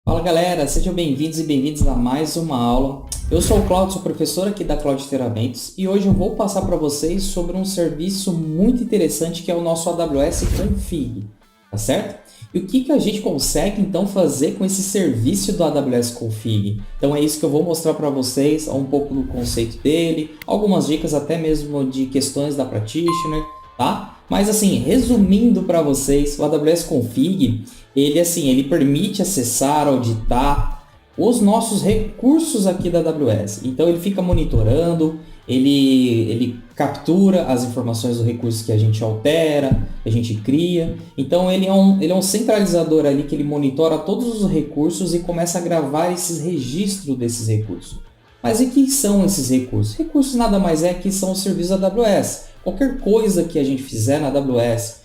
Fala galera, sejam bem-vindos e bem-vindas a mais uma aula. Eu sou o Claudio, sou professor aqui da Cloud Teramentos e hoje eu vou passar para vocês sobre um serviço muito interessante que é o nosso AWS Config, tá certo? E o que a gente consegue então fazer com esse serviço do AWS Config? Então é isso que eu vou mostrar para vocês, um pouco do conceito dele, algumas dicas até mesmo de questões da Practitioner, tá? Mas assim, resumindo para vocês, o AWS Config ele permite acessar, auditar os nossos recursos aqui da AWS. Então ele fica monitorando, ele captura as informações do recurso que a gente altera, que a gente cria. Então ele é um centralizador ali que ele monitora todos os recursos e começa a gravar esses registros desses recursos. Mas e que são esses recursos? Recursos nada mais é que são os serviços da AWS. Qualquer coisa que a gente fizer na AWS,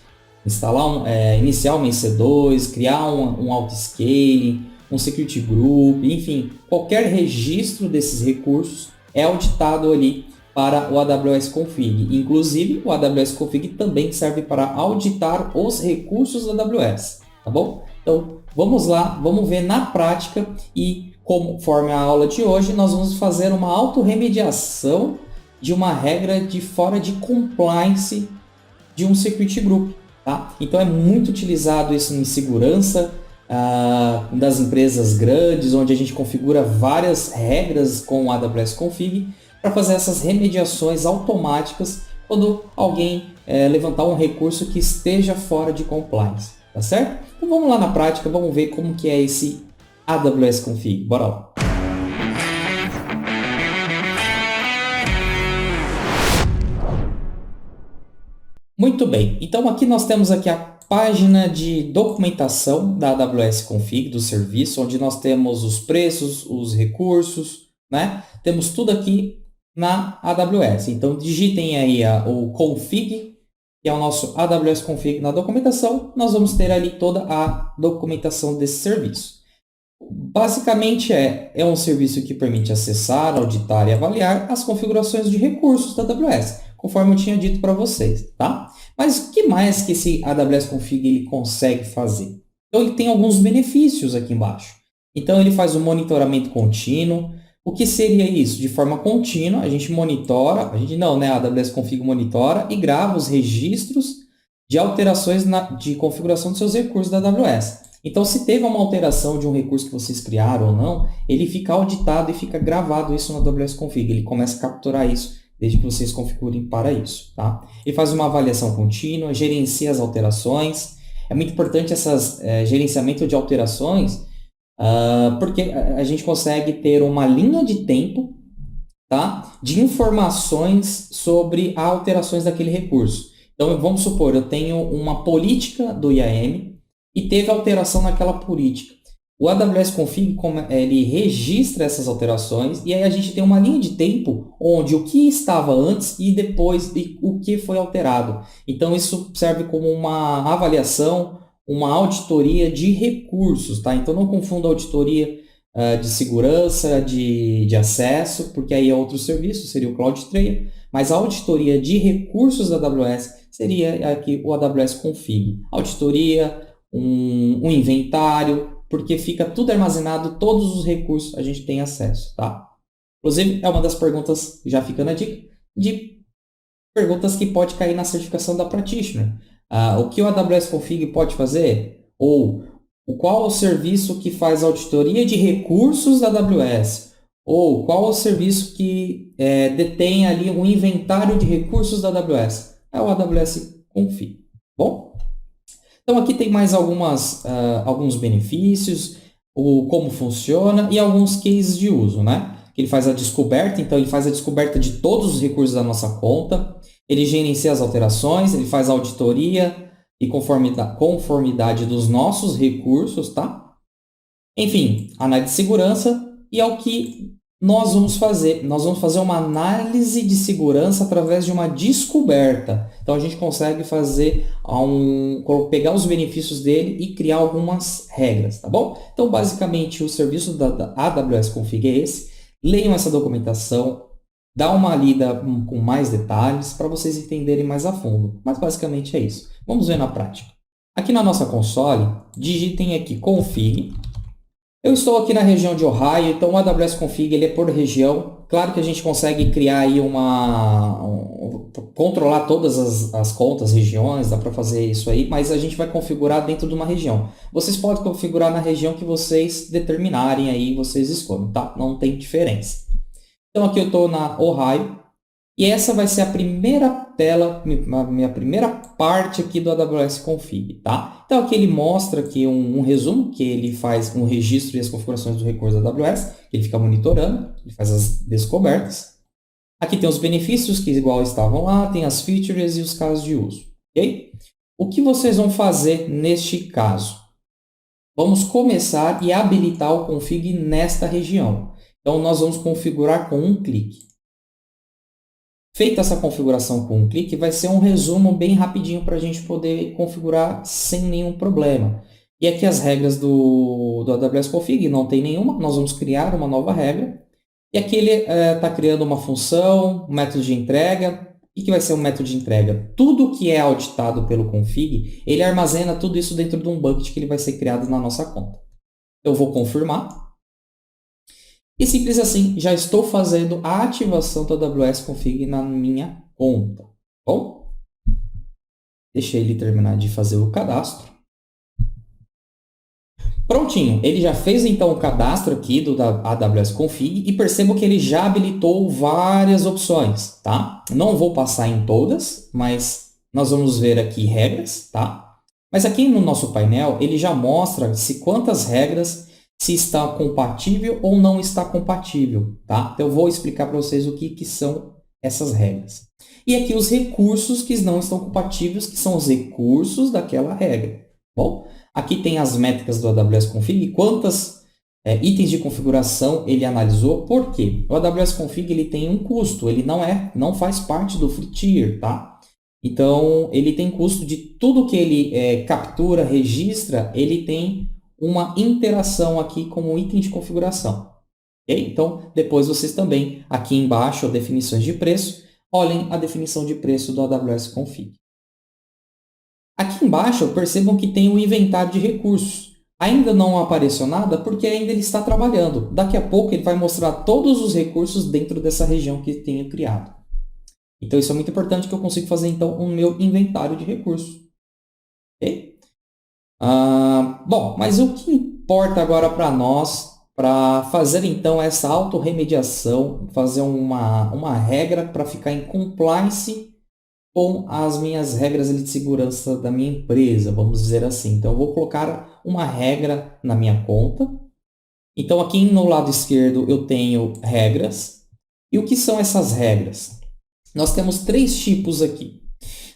iniciar um EC2, criar um autoscaling, um security group, enfim, qualquer registro desses recursos é auditado ali para o AWS Config. Inclusive, o AWS Config também serve para auditar os recursos da AWS, tá bom? Então, vamos lá, vamos ver na prática e conforme a aula de hoje, nós vamos fazer uma autorremediação de uma regra de fora de compliance de um security group. Tá? Então é muito utilizado isso em segurança das empresas grandes, onde a gente configura várias regras com o AWS Config para fazer essas remediações automáticas quando alguém levantar um recurso que esteja fora de compliance. Tá certo? Então vamos lá na prática, vamos ver como que é esse AWS Config. Bora lá! Muito bem, então aqui nós temos aqui a página de documentação da AWS Config, do serviço, onde nós temos os preços, os recursos, né? Temos tudo aqui na AWS. Então digitem aí o config, que é o nosso AWS Config na documentação, nós vamos ter ali toda a documentação desse serviço. Basicamente é um serviço que permite acessar, auditar e avaliar as configurações de recursos da AWS, conforme eu tinha dito para vocês, tá? Mas o que mais que esse AWS Config ele consegue fazer? Então ele tem alguns benefícios aqui embaixo. Então ele faz um monitoramento contínuo. O que seria isso? De forma contínua, a gente monitora, a AWS Config monitora e grava os registros de alterações de configuração dos seus recursos da AWS. Então, se teve uma alteração de um recurso que vocês criaram ou não, ele fica auditado e fica gravado isso no AWS Config. Ele começa a capturar isso desde que vocês configurem para isso. Tá? Ele faz uma avaliação contínua, gerencia as alterações. É muito importante esse gerenciamento de alterações, porque a gente consegue ter uma linha de tempo, tá, de informações sobre as alterações daquele recurso. Então, vamos supor, eu tenho uma política do IAM, e teve alteração naquela política. O AWS Config ele registra essas alterações e aí a gente tem uma linha de tempo onde o que estava antes e depois o que foi alterado. Então isso serve como uma avaliação, uma auditoria de recursos, tá? Então não confunda auditoria de segurança, de acesso, porque aí é outro serviço, seria o CloudTrail, mas a auditoria de recursos da AWS seria aqui o AWS Config. Auditoria, um inventário, porque fica tudo armazenado, todos os recursos a gente tem acesso, tá? Inclusive, é uma das perguntas, já ficando a dica, de perguntas que pode cair na certificação da Practitioner. O que o AWS Config pode fazer? Ou qual é o serviço que faz auditoria de recursos da AWS? Ou qual é o serviço que detém ali um inventário de recursos da AWS? É o AWS Config. Bom? Então aqui tem mais alguns benefícios, como funciona e alguns cases de uso, né? Ele faz a descoberta, então ele faz a descoberta de todos os recursos da nossa conta, ele gerencia as alterações, ele faz a auditoria e conformidade dos nossos recursos, tá? Enfim, análise de segurança e é o que nós vamos fazer. Nós vamos fazer uma análise de segurança através de uma descoberta. Então a gente consegue pegar os benefícios dele e criar algumas regras, tá bom? Então basicamente o serviço da AWS Config é esse. Leiam essa documentação, dá uma lida com mais detalhes para vocês entenderem mais a fundo. Mas basicamente é isso. Vamos ver na prática. Aqui na nossa console, digitem aqui config. Eu estou aqui na região de Ohio, então o AWS Config ele é por região. Claro que a gente consegue criar aí controlar todas as contas, regiões, dá para fazer isso aí, mas a gente vai configurar dentro de uma região. Vocês podem configurar na região que vocês determinarem aí, vocês escolhem, tá? Não tem diferença. Então aqui eu estou na Ohio. E essa vai ser a primeira tela, a minha primeira parte aqui do AWS Config, tá? Então aqui ele mostra aqui um resumo, que ele faz um registro e as configurações do recurso da AWS, que ele fica monitorando, ele faz as descobertas. Aqui tem os benefícios que igual estavam lá, tem as features e os casos de uso, ok? O que vocês vão fazer neste caso? Vamos começar e habilitar o config nesta região. Então nós vamos configurar com um clique. Feita essa configuração com um clique, vai ser um resumo bem rapidinho para a gente poder configurar sem nenhum problema. E aqui as regras do AWS Config, não tem nenhuma, nós vamos criar uma nova regra. E aqui ele está criando uma função, um método de entrega. O que vai ser um método de entrega? Tudo que é auditado pelo config, ele armazena tudo isso dentro de um bucket que ele vai ser criado na nossa conta. Eu vou confirmar. E simples assim, já estou fazendo a ativação do AWS Config na minha conta. Bom, deixei ele terminar de fazer o cadastro. Prontinho, ele já fez então o cadastro aqui do AWS Config e percebo que ele já habilitou várias opções, tá? Não vou passar em todas, mas nós vamos ver aqui regras, tá? Mas aqui no nosso painel, ele já mostra se quantas regras, se está compatível ou não está compatível, tá? Então eu vou explicar para vocês o que são essas regras. E aqui os recursos que não estão compatíveis, que são os recursos daquela regra. Bom, aqui tem as métricas do AWS Config, quantas itens de configuração ele analisou. Por quê? O AWS Config ele tem um custo, ele não faz parte do free tier, tá? Então, ele tem custo de tudo que ele captura, registra, ele tem uma interação aqui como item de configuração. Okay? Então, depois vocês também, aqui embaixo, definições de preço, olhem a definição de preço do AWS Config. Aqui embaixo, percebam que tem o inventário de recursos. Ainda não apareceu nada porque ainda ele está trabalhando. Daqui a pouco ele vai mostrar todos os recursos dentro dessa região que tenho criado. Então, isso é muito importante que eu consigo fazer, então, o meu inventário de recursos. Ok? Bom, mas o que importa agora para nós, para fazer então essa autorremediação, fazer uma regra para ficar em compliance com as minhas regras de segurança da minha empresa, vamos dizer assim. Então, eu vou colocar uma regra na minha conta. Então, aqui no lado esquerdo eu tenho regras. E o que são essas regras? Nós temos três tipos aqui.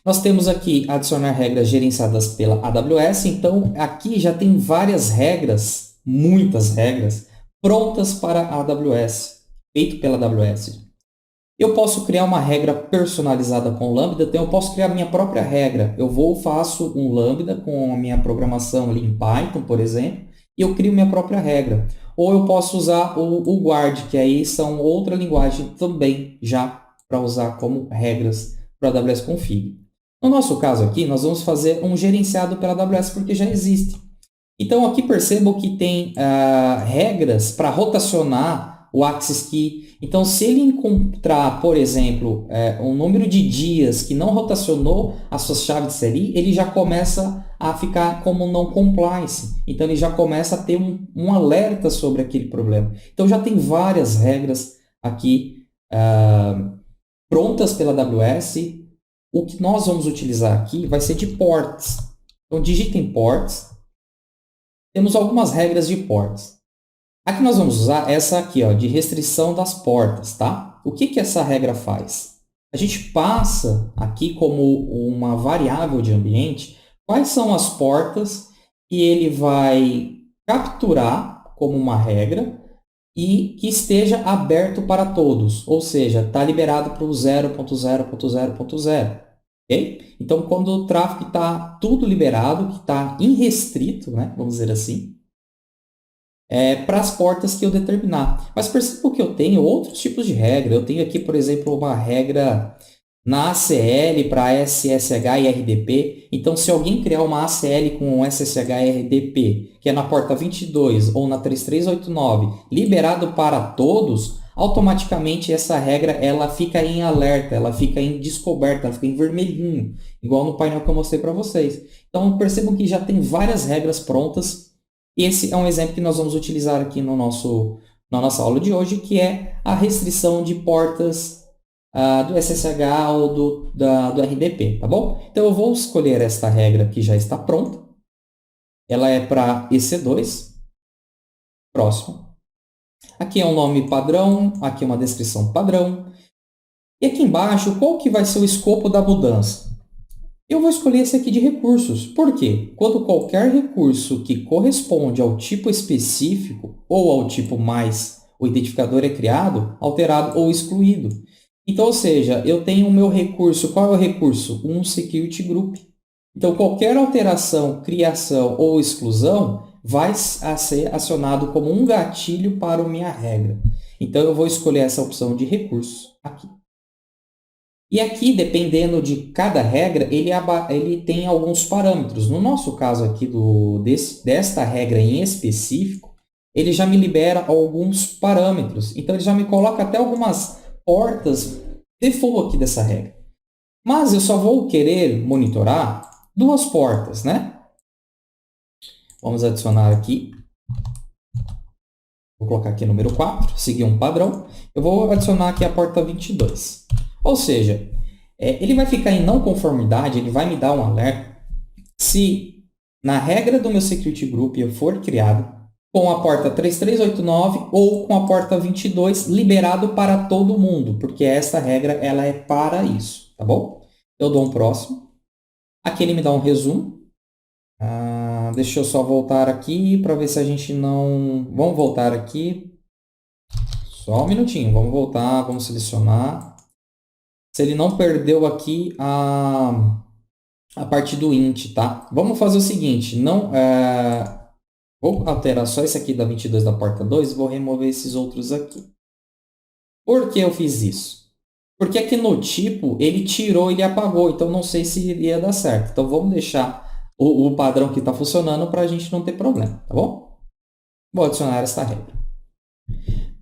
Nós temos aqui adicionar regras gerenciadas pela AWS. Então, aqui já tem várias regras, muitas regras, prontas para a AWS, feito pela AWS. Eu posso criar uma regra personalizada com Lambda, então eu posso criar minha própria regra. Faço um Lambda com a minha programação ali em Python, por exemplo, e eu crio minha própria regra. Ou eu posso usar o Guard, que aí são outra linguagem também já para usar como regras para a AWS Config. No nosso caso aqui, nós vamos fazer um gerenciado pela AWS porque já existe. Então aqui percebam que tem regras para rotacionar o Access Key. Então, se ele encontrar, por exemplo, um número de dias que não rotacionou a sua chave de série, ele já começa a ficar como não compliance. Então, ele já começa a ter um alerta sobre aquele problema. Então, já tem várias regras aqui prontas pela AWS. O que nós vamos utilizar aqui vai ser de ports. Então, digitem ports. Temos algumas regras de ports. Aqui nós vamos usar essa aqui, ó, de restrição das portas, tá? O que essa regra faz? A gente passa aqui como uma variável de ambiente quais são as portas que ele vai capturar como uma regra e que esteja aberto para todos, ou seja, está liberado para o 0.0.0.0. Okay? Então, quando o tráfego está tudo liberado, que está irrestrito, né, vamos dizer assim, para as portas que eu determinar. Mas percebo que eu tenho outros tipos de regra. Eu tenho aqui, por exemplo, uma regra na ACL para SSH e RDP. Então, se alguém criar uma ACL com SSH e RDP, que é na porta 22 ou na 3389, liberado para todos, automaticamente essa regra ela fica em alerta, ela fica em descoberta, ela fica em vermelhinho, igual no painel que eu mostrei para vocês. Então, percebam que já tem várias regras prontas. Esse é um exemplo que nós vamos utilizar aqui na nossa aula de hoje, que é a restrição de portas do SSH ou do RDP, tá bom? Então, eu vou escolher esta regra que já está pronta. Ela é para EC2. Próximo. Aqui é um nome padrão, aqui é uma descrição padrão. E aqui embaixo, qual que vai ser o escopo da mudança? Eu vou escolher esse aqui de recursos. Por quê? Quando qualquer recurso que corresponde ao tipo específico ou ao tipo mais o identificador é criado, alterado ou excluído. Então, ou seja, eu tenho o meu recurso. Qual é o recurso? Um security group. Então, qualquer alteração, criação ou exclusão vai ser acionado como um gatilho para a minha regra. Então, eu vou escolher essa opção de recurso aqui. E aqui, dependendo de cada regra, ele tem alguns parâmetros. No nosso caso aqui desta regra em específico, ele já me libera alguns parâmetros. Então, ele já me coloca até algumas portas default aqui dessa regra. Mas eu só vou querer monitorar duas portas, né? Vamos adicionar aqui. Vou colocar aqui número 4, seguir um padrão. Eu vou adicionar aqui a porta 22. Ou seja, ele vai ficar em não conformidade, ele vai me dar um alerta se na regra do meu security group eu for criado com a porta 3389 ou com a porta 22 liberado para todo mundo, porque esta regra ela é para isso, tá bom? Eu dou um próximo. Aqui ele me dá um resumo. Deixa eu só voltar aqui para ver se a gente não... Vamos voltar aqui. Só um minutinho. Vamos voltar, vamos selecionar. Se ele não perdeu aqui a parte do int, tá? Vamos fazer o seguinte. Vou alterar só esse aqui da 22 da porta 2 e vou remover esses outros aqui. Por que eu fiz isso? Porque aqui no tipo, ele tirou, ele apagou. Então, não sei se iria dar certo. Então, vamos deixar o padrão que está funcionando para a gente não ter problema, tá bom? Vou adicionar esta regra.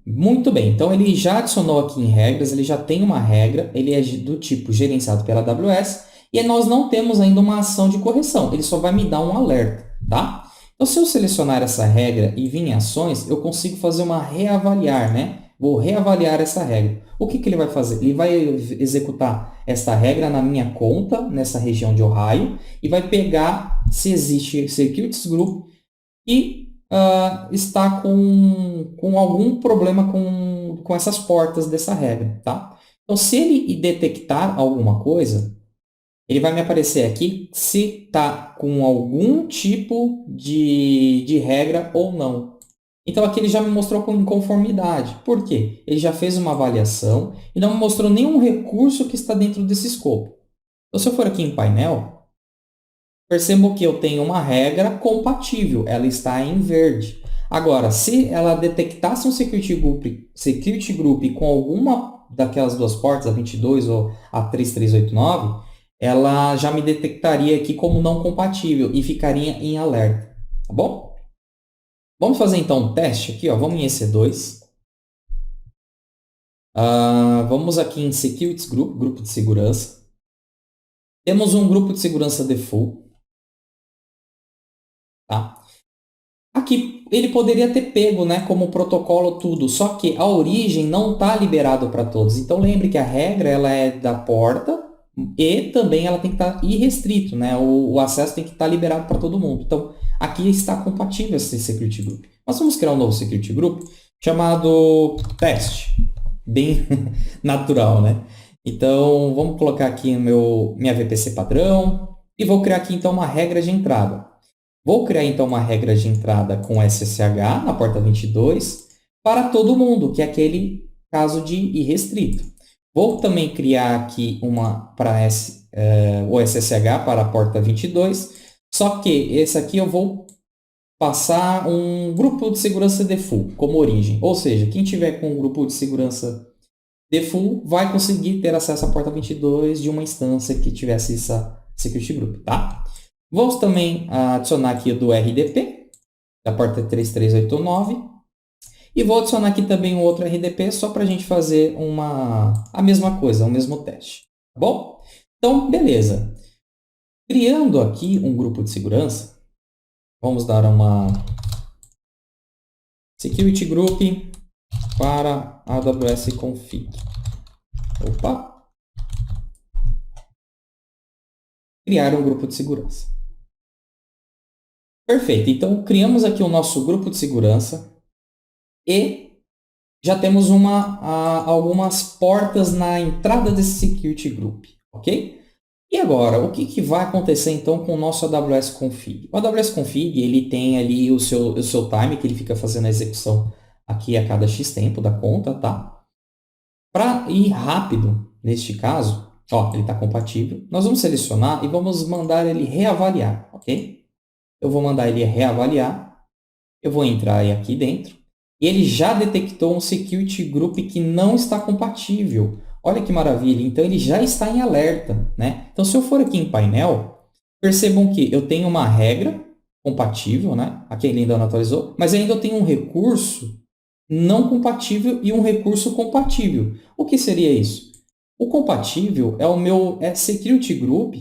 Muito bem, então ele já adicionou aqui em regras, ele já tem uma regra, ele é do tipo gerenciado pela AWS e nós não temos ainda uma ação de correção, ele só vai me dar um alerta, tá? Então, se eu selecionar essa regra e vir em ações, eu consigo fazer uma reavaliar, né? Vou reavaliar essa regra. O que ele vai fazer? Ele vai executar essa regra na minha conta, nessa região de Ohio, e vai pegar se existe Securities Group e está com algum problema com essas portas dessa regra, tá? Então, se ele detectar alguma coisa, ele vai me aparecer aqui se está com algum tipo de regra ou não. Então, aqui ele já me mostrou com inconformidade. Por quê? Ele já fez uma avaliação e não me mostrou nenhum recurso que está dentro desse escopo. Então, se eu for aqui em painel, percebo que eu tenho uma regra compatível, ela está em verde. Agora, se ela detectasse um security group com alguma daquelas duas portas, a 22 ou a 3389, ela já me detectaria aqui como não compatível e ficaria em alerta, tá bom? Vamos fazer então um teste aqui, ó. Vamos em EC2. Vamos aqui em Securities Group, grupo de segurança. Temos um grupo de segurança default. Tá? Aqui ele poderia ter pego, né, como protocolo tudo, só que a origem não está liberado para todos. Então lembre que a regra ela é da porta e também ela tem que estar irrestrito, né? O acesso tem que estar liberado para todo mundo. Então aqui está compatível esse security group. Nós vamos criar um novo security group chamado teste, bem natural, né? Então vamos colocar aqui minha VPC padrão e vou criar aqui então uma regra de entrada. Vou criar, então, uma regra de entrada com SSH na porta 22 para todo mundo, que é aquele caso de irrestrito. Vou também criar aqui uma para o SSH para a porta 22, só que esse aqui eu vou passar um grupo de segurança default como origem. Ou seja, quem tiver com um grupo de segurança default vai conseguir ter acesso à porta 22 de uma instância que tivesse essa security group, tá? Vamos também adicionar aqui o do RDP, da porta 3389. E vou adicionar aqui também um outro RDP só para a gente fazer a mesma coisa, o mesmo teste. Tá bom? Então, beleza. Criando aqui um grupo de segurança, vamos dar uma security group para AWS config. Opa! Criar um grupo de segurança. Perfeito. Então, criamos aqui o nosso grupo de segurança e já temos algumas portas na entrada desse security group, ok? E agora, o que vai acontecer então com o nosso AWS Config? O AWS Config ele tem ali o seu time, que ele fica fazendo a execução aqui a cada X tempo da conta, tá? Para ir rápido, neste caso, ó, ele está compatível, nós vamos selecionar e vamos mandar ele reavaliar, ok? Eu vou mandar ele reavaliar, eu vou entrar aqui dentro, e ele já detectou um security group que não está compatível. Olha que maravilha, então ele já está em alerta, né? Então se eu for aqui em painel, percebam que eu tenho uma regra compatível, né? Aqui ele ainda não atualizou, mas ainda eu tenho um recurso não compatível e um recurso compatível. O que seria isso? O compatível é o meu security group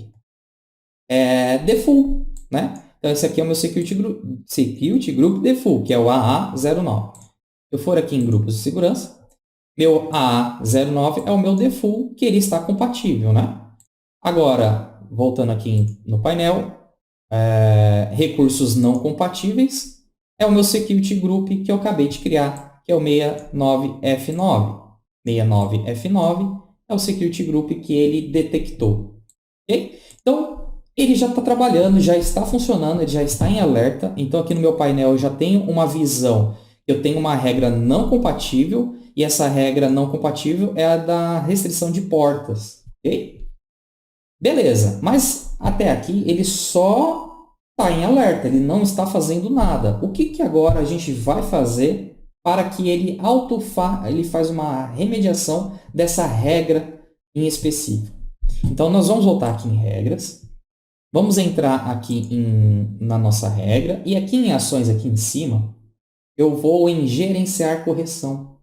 default, né? Então esse aqui é o meu security group default, que é o AA09. Se eu for aqui em grupos de segurança, meu AA09 é o meu default, que ele está compatível, né? Agora, voltando aqui no painel, recursos não compatíveis é o meu security group que eu acabei de criar, que é o 69F9. 69F9 é o security group que ele detectou. Okay? Então, ele já está trabalhando, já está funcionando, ele já está em alerta. Então, aqui no meu painel eu já tenho uma visão. Eu tenho uma regra não compatível e essa regra não compatível é a da restrição de portas. Ok? Beleza, mas até aqui ele só está em alerta, ele não está fazendo nada. O que agora a gente vai fazer para que ele faz uma remediação dessa regra em específico? Então, nós vamos voltar aqui em regras. Vamos entrar aqui na nossa regra. E aqui em ações, aqui em cima, eu vou em gerenciar correção.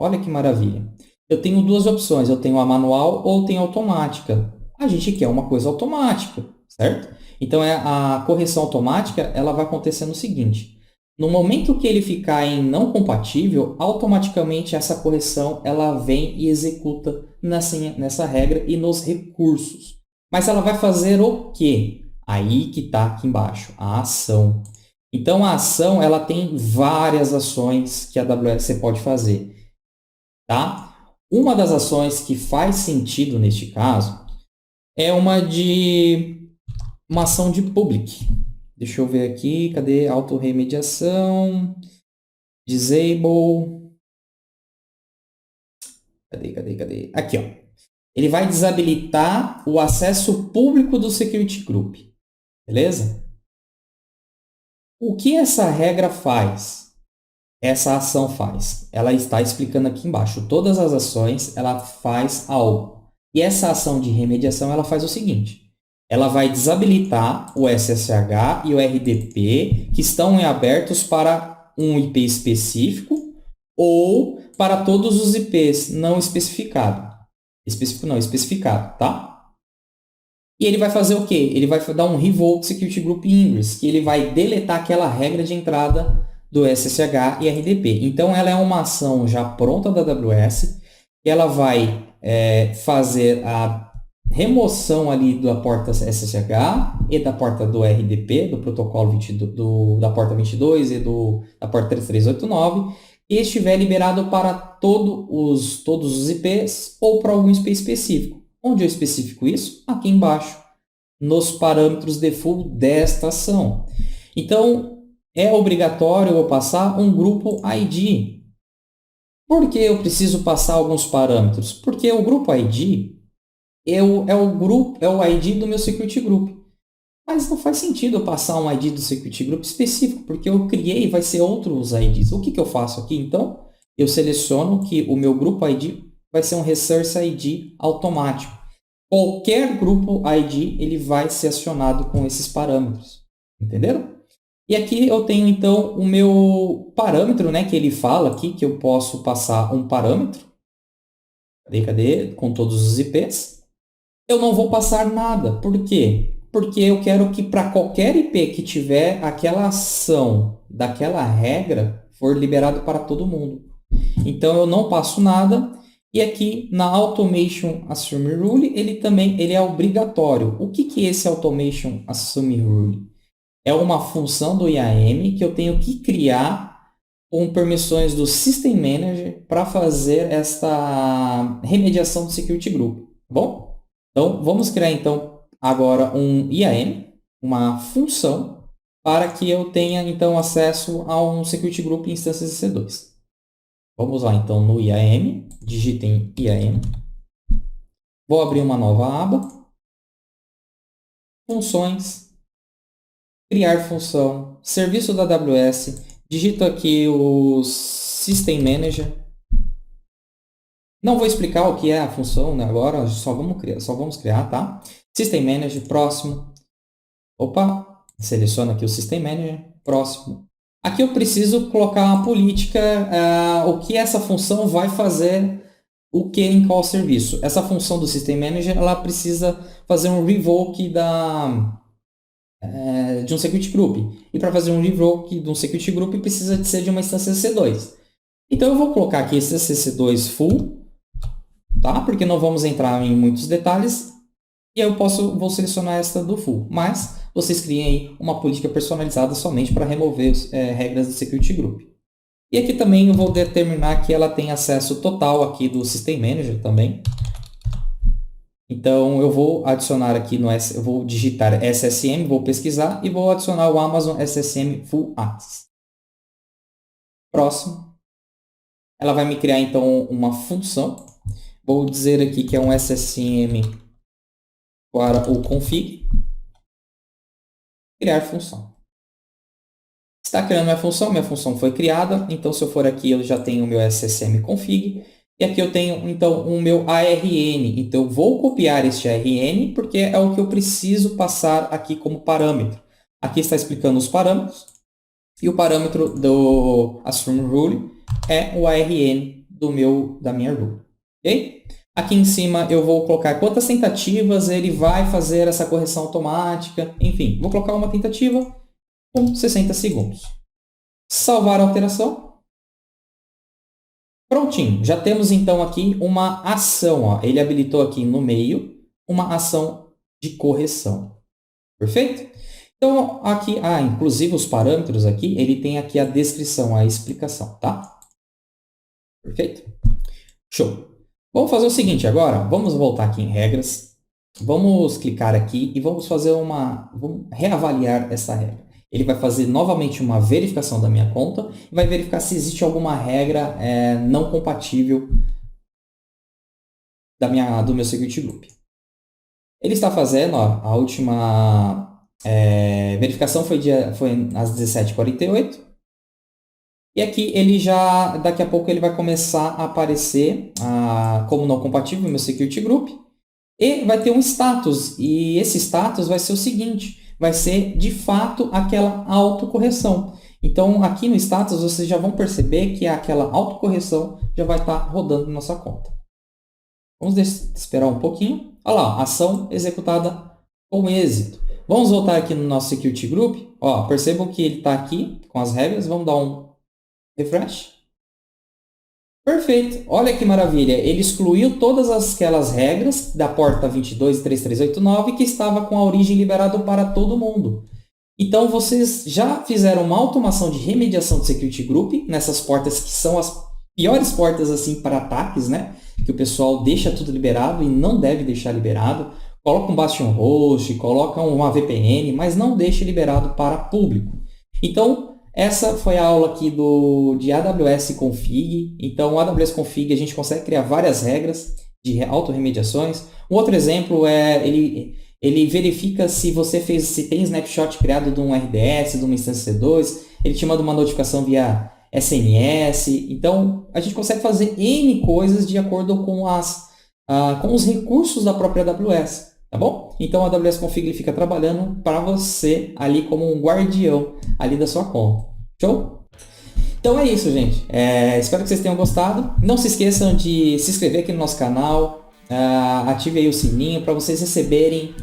Olha que maravilha. Eu tenho duas opções. Eu tenho a manual ou tenho a automática. A gente quer uma coisa automática, certo? Então, a correção automática ela vai acontecer no seguinte. No momento que ele ficar em não compatível, automaticamente essa correção ela vem e executa nessa regra e nos recursos. Mas ela vai fazer o quê? Aí que está aqui embaixo, a ação. Então, a ação ela tem várias ações que a AWS você pode fazer. Tá? Uma das ações que faz sentido neste caso é uma ação de public. Deixa eu ver aqui, cadê autorremediação? Disable. Cadê? Aqui, ó. Ele vai desabilitar o acesso público do security group. Beleza? O que essa regra faz? Essa ação faz. Ela está explicando aqui embaixo. Todas as ações, ela faz algo. E essa ação de remediação, ela faz o seguinte. Ela vai desabilitar o SSH e o RDP que estão abertos para um IP específico ou para todos os IPs não especificado. Especificado, tá? E ele vai fazer o quê? Ele vai dar um revoke security group ingress, que ele vai deletar aquela regra de entrada do SSH e RDP. Então, ela é uma ação já pronta da AWS, que ela vai fazer a remoção ali da porta SSH e da porta do RDP, do protocolo da porta 22 e da porta 3389, e estiver liberado para todos os IPs ou para algum IP específico. Onde eu especifico isso? Aqui embaixo, nos parâmetros default desta ação. Então, é obrigatório eu passar um grupo ID. Por que eu preciso passar alguns parâmetros? Porque o grupo ID é o ID do meu security group. Mas não faz sentido eu passar um ID do security group específico, porque eu criei vai ser outros IDs. O que eu faço aqui, então? Eu seleciono que o meu grupo ID vai ser um Resource ID automático. Qualquer grupo ID ele vai ser acionado com esses parâmetros. Entenderam? E aqui eu tenho, então, o meu parâmetro, né, que ele fala aqui, que eu posso passar um parâmetro. Cadê? Com todos os IPs. Eu não vou passar nada. Por quê? Porque eu quero que para qualquer IP que tiver aquela ação daquela regra, for liberado para todo mundo. Então, eu não passo nada. E aqui, na Automation Assume Rule, ele é obrigatório. O que é esse Automation Assume Rule? É uma função do IAM que eu tenho que criar com permissões do System Manager para fazer esta remediação do Security Group. Tá bom? Então, vamos criar então agora um IAM, uma função, para que eu tenha então acesso a um Security Group em instâncias EC2. Vamos lá então no IAM, digitem IAM. Vou abrir uma nova aba. Funções. Criar função, serviço da AWS, digito aqui o System Manager. Não vou explicar o que é a função, né, agora, só vamos criar, tá? System Manager, próximo. Opa, seleciona aqui o System Manager, próximo. Aqui eu preciso colocar uma política, o que essa função vai fazer, o que em qual serviço. Essa função do System Manager, ela precisa fazer um revoke de um Security Group. E para fazer um revoke de um Security Group precisa de ser de uma instância EC2. Então eu vou colocar aqui esse EC2 full, tá? Porque não vamos entrar em muitos detalhes. E eu vou selecionar esta do full. Mas vocês criem aí uma política personalizada somente para remover regras do Security Group. E aqui também eu vou determinar que ela tem acesso total aqui do System Manager também. Então, eu vou adicionar aqui eu vou digitar SSM, vou pesquisar e vou adicionar o Amazon SSM Full Access. Próximo. Ela vai me criar, então, uma função. Vou dizer aqui que é um SSM para o config. Criar função. Está criando minha função foi criada. Então, se eu for aqui, eu já tenho o meu SSM config. E aqui eu tenho, então, o meu ARN. Então, eu vou copiar este ARN, porque é o que eu preciso passar aqui como parâmetro. Aqui está explicando os parâmetros. E o parâmetro do Assume Rule é o ARN da minha rule. Ok? Aqui em cima eu vou colocar quantas tentativas ele vai fazer essa correção automática. Enfim, vou colocar uma tentativa com 60 segundos. Salvar a alteração. Prontinho, já temos então aqui uma ação. Ó. Ele habilitou aqui no meio uma ação de correção. Perfeito? Então, aqui, inclusive os parâmetros aqui, ele tem aqui a descrição, a explicação, tá? Perfeito? Show! Vamos fazer o seguinte agora, vamos voltar aqui em regras, vamos clicar aqui e vamos vamos reavaliar essa regra. Ele vai fazer novamente uma verificação da minha conta e vai verificar se existe alguma regra não compatível do meu Security Group. Ele está fazendo, ó, a última verificação foi às 17h48. E aqui ele daqui a pouco ele vai começar a aparecer como não compatível no meu Security Group. E vai ter um status. E esse status vai ser o seguinte. Vai ser, de fato, aquela autocorreção. Então, aqui no status, vocês já vão perceber que aquela autocorreção já vai estar rodando na nossa conta. Vamos esperar um pouquinho. Olha lá, ação executada com êxito. Vamos voltar aqui no nosso Security Group. Ó, percebam que ele está aqui com as regras. Vamos dar um refresh. Perfeito. Olha que maravilha. Ele excluiu todas aquelas regras da porta 22.3389 que estava com a origem liberada para todo mundo. Então, vocês já fizeram uma automação de remediação de Security Group nessas portas que são as piores portas assim para ataques, né? Que o pessoal deixa tudo liberado e não deve deixar liberado. Coloca um Bastion Host, coloca uma VPN, mas não deixe liberado para público. Então, essa foi a aula aqui de AWS Config. Então, o AWS Config a gente consegue criar várias regras de auto-remediações. Um outro exemplo é ele verifica se tem snapshot criado de um RDS, de uma instância C2. Ele te manda uma notificação via SNS. Então, a gente consegue fazer N coisas de acordo com os recursos da própria AWS, tá bom? Então, a AWS Config ele fica trabalhando para você ali como um guardião ali da sua conta. Show? Então é isso, gente. Espero que vocês tenham gostado. Não se esqueçam de se inscrever aqui no nosso canal. Ative aí o sininho para vocês receberem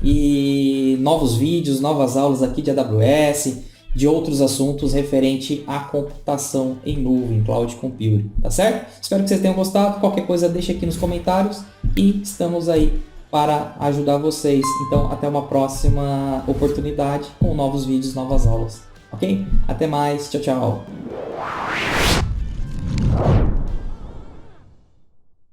novos vídeos, novas aulas aqui de AWS, de outros assuntos referente à computação em nuvem, cloud computing, tá certo? Espero que vocês tenham gostado. Qualquer coisa deixa aqui nos comentários e estamos aí para ajudar vocês. Então até uma próxima oportunidade com novos vídeos, novas aulas. Ok? Até mais. Tchau, tchau.